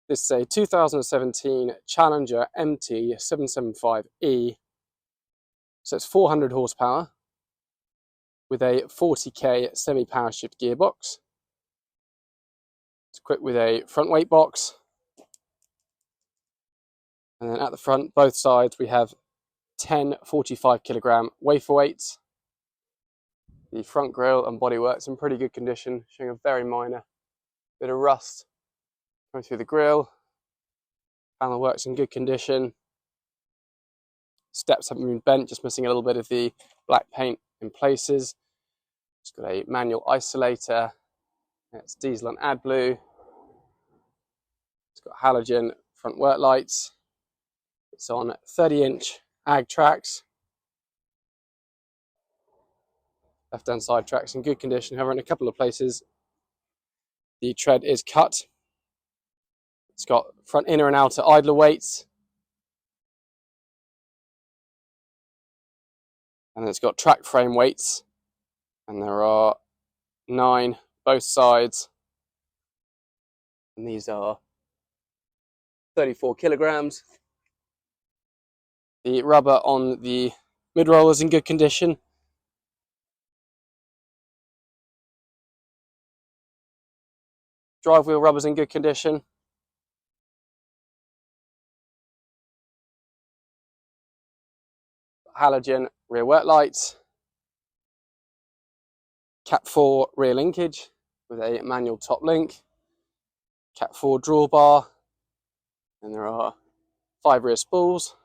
This is a 2017 Challenger MT775E. So it's 400 horsepower with a 40k semi-power shift gearbox. It's equipped with a front weight box. And then at the front, both sides, we have 10 45 kilogram wafer weights. The front grille and bodywork's in pretty good condition, showing a very minor bit of rust going through the grille. Panel works in good condition. Steps haven't been bent, just missing a little bit of the black paint in places. It's got a manual isolator. It's diesel and AdBlue. It's got halogen front work lights. It's on 30-inch ag tracks. Left-hand side tracks in good condition. However, in a couple of places, the tread is cut. It's got front inner and outer idler weights. And then it's got track frame weights. And there are 9 both sides. And these are 34 kilograms. The rubber on the mid-roll is in good condition. Drive wheel rubber's in good condition. Halogen rear work lights. Cat 4 rear linkage with a manual top link. Cat 4 drawbar. And there are 5 rear spools.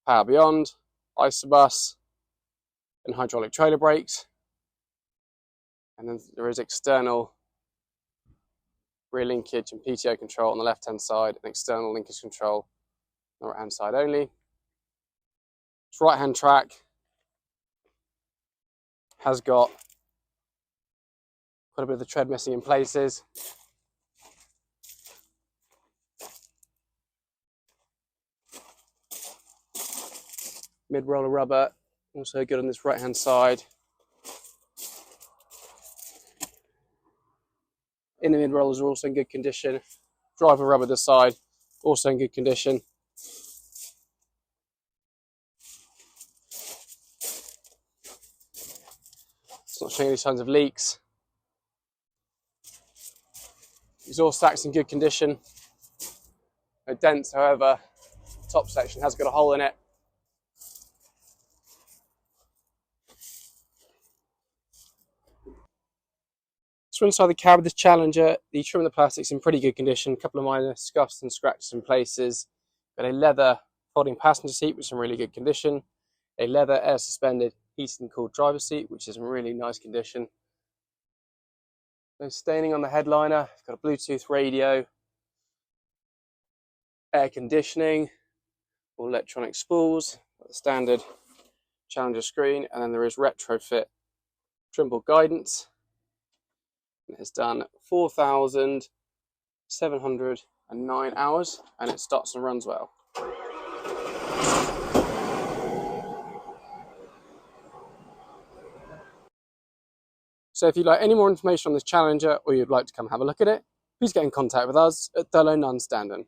Power beyond, isobus, and hydraulic trailer brakes. And then there is external rear linkage and PTO control on the left-hand side, and external linkage control on the right-hand side only. Its right-hand track has got quite a bit of the tread missing in places. Mid-roller rubber, also good on this right-hand side. Inner mid-rollers are also in good condition. Driver rubber this side, also in good condition. It's not showing any signs of leaks. Exhaust stack's in good condition. No dents, however, the top section has got a hole in it. So inside the cab of this Challenger, the trim and the plastic's in pretty good condition. A couple of minor scuffs and scratches in places. Got a leather folding passenger seat, which is in really good condition. A leather air suspended heated and cooled driver's seat, which is in really nice condition. No staining on the headliner. It's got a Bluetooth radio. Air conditioning. All electronic spools. Got the standard Challenger screen. And then there is retrofit Trimble guidance. It's done 4,709 hours, and it starts and runs well. So if you'd like any more information on this Challenger, or you'd like to come have a look at it, please get in contact with us at Thurlow Nunn Standen.